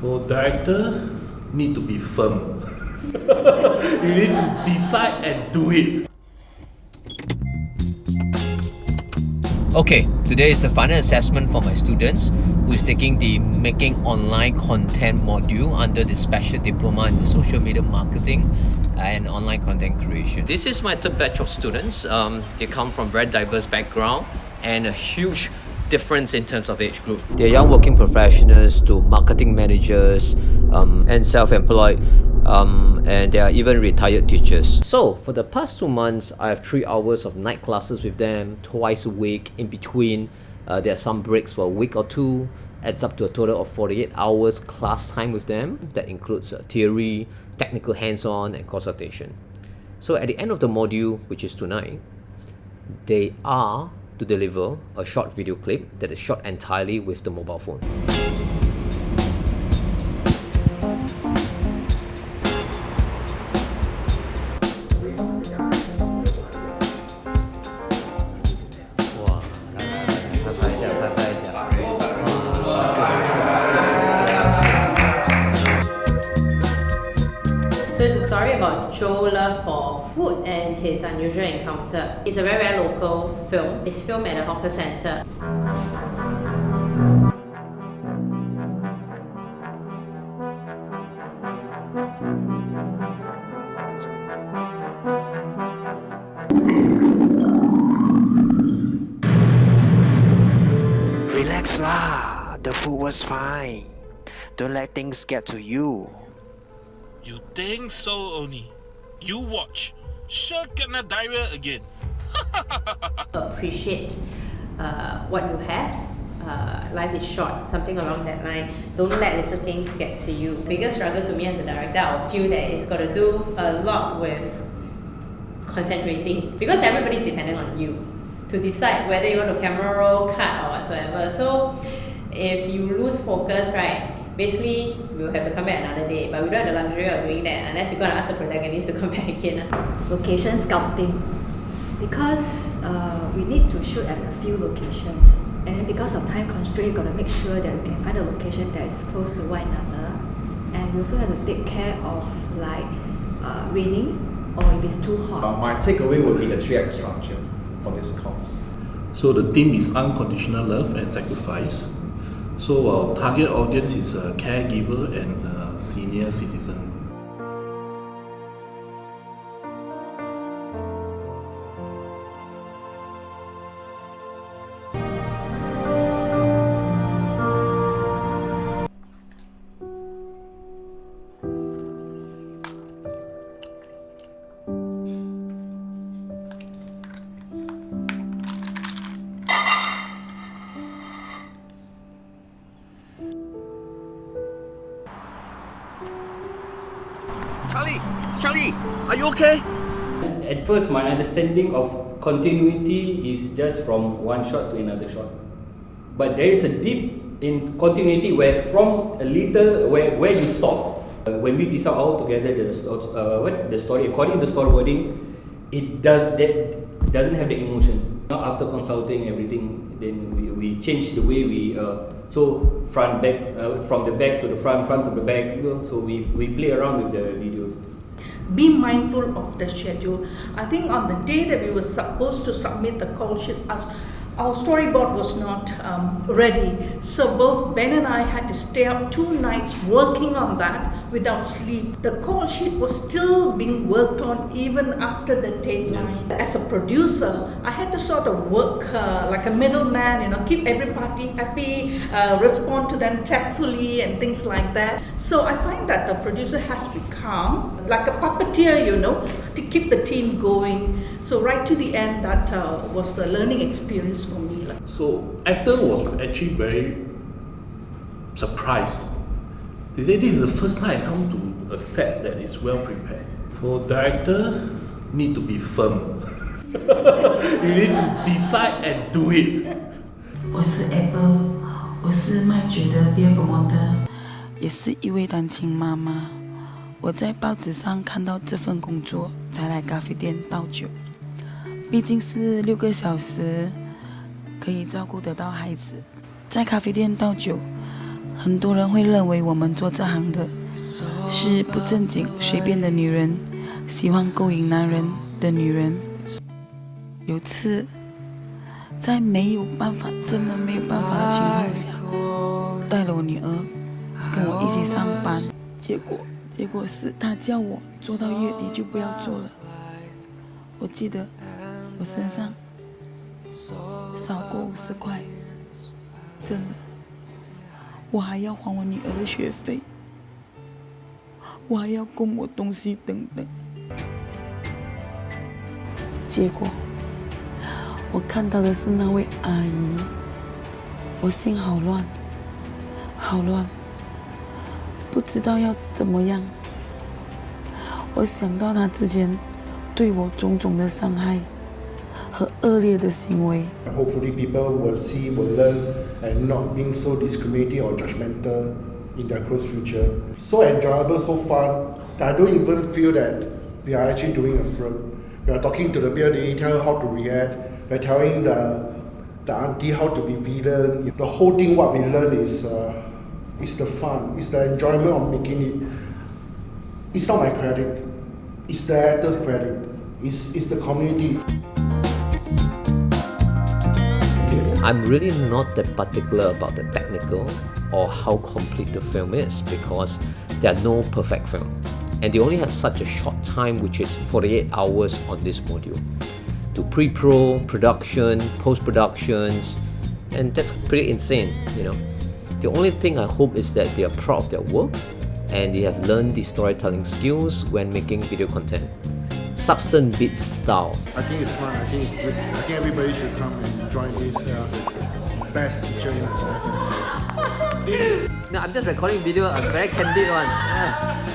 For director, need to be firm. You need to decide and do it. Okay, today is the final assessment for my students who is taking the Making Online Content module under the Special Diploma in the Social Media Marketing and Online Content Creation. This is my third batch of students. They come from very diverse background and a huge difference in terms of age group. They're young working professionals to marketing managers and self-employed, and there are even retired teachers. So for the past 2 months, I have 3 hours of night classes with them twice a week. In between, there are some breaks for a week or two. Adds up to a total of 48 hours class time with them. That includes theory, technical hands-on, and consultation. So at the end of the module, which is tonight, they are to deliver a short video clip that is shot entirely with the mobile phone. So it's a story about Joe's love for food and his unusual encounter. It's a very, very local film. It's filmed at a hawker centre. Relax lah, the food was fine. Don't let things get to you. You think so only? You watch. Sure kena diarrhea again. Appreciate what you have. Life is short, something along that line. Don't let little things get to you. The biggest struggle to me as a director, I feel that it's got to do a lot with concentrating, because everybody's dependent on you to decide whether you want to camera roll, cut or whatsoever. So if you lose focus, right, basically we'll have to come back another day, but we don't have the luxury of doing that unless you're going to ask the protagonist to come back again. Location scouting, because we need to shoot at a few locations, and then because of time constraint, we're going to make sure that we can find a location that is close to one another, and we also have to take care of like raining or if it's too hot. My takeaway would be the 3X structure for this course. So the theme is unconditional love and sacrifice. So our target audience is a caregiver and a senior citizen. Charlie, are you okay? At first, my understanding of continuity is just from one shot to another shot. But there is a deep in continuity where from a little where you stop. When we decide all together the story according to the storyboarding, it doesn't have the emotion. Now after consulting everything, then we change the way we so front back from the back to the front to the back. So we play around with the videos. Be mindful of the schedule. I think on the day that we were supposed to submit the call sheet, our storyboard was not ready. So both Ben and I had to stay up 2 nights working on that without sleep. The call sheet was still being worked on even after the deadline. As a producer, I had to sort of work like a middleman, keep every party happy, respond to them tactfully and things like that. So I find that the producer has to be calm, like a puppeteer, to keep the team going. So right to the end, that was a learning experience for me. So actor was actually very surprised. He said this is the first time I come to a set that is well prepared. For director, need to be firm. You need to decide and do it. 我是 Apple， 我是麦觉的第2个模特，也是一位单亲妈妈。我在报纸上看到这份工作，才来咖啡店倒酒。毕竟是6个小时，可以照顾得到孩子。在咖啡店倒酒，很多人会认为我们做这行的是不正经、随便的女人，喜欢勾引男人的女人。有次，在没有办法，真的没有办法的情况下，带了我女儿跟我一起上班，结果是她叫我做到月底就不要做了。我记得我身上少过50块，真的，我还要还我女儿的学费，我还要供我东西等等。结果我看到的是那位阿姨，我心好乱，好乱，不知道要怎么样。我想到她之前对我种种的伤害和恶劣的行为。Hopefully people will see, will learn, and not being so discriminating or judgmental in their close future. So enjoyable, so fun, that I don't even feel that we are actually doing a film. We are talking to the lady, tell her how to react. We are telling the auntie how to be villain. The whole thing, what we learn is the fun, it's the enjoyment of making it. It's not my credit, it's the actor's credit, it's the community. I'm really not that particular about the technical or how complete the film is, because there are no perfect film. And they only have such a short time, which is 48 hours on this module. To pre-pro, production, post-productions, and that's pretty insane, you know. The only thing I hope is that they are proud of their work and they have learned the storytelling skills when making video content. Substance beats style. I think it's fun, I think it's good. I think everybody should come and join this best teacher in the No, I'm just recording video, a very candid one. Yeah.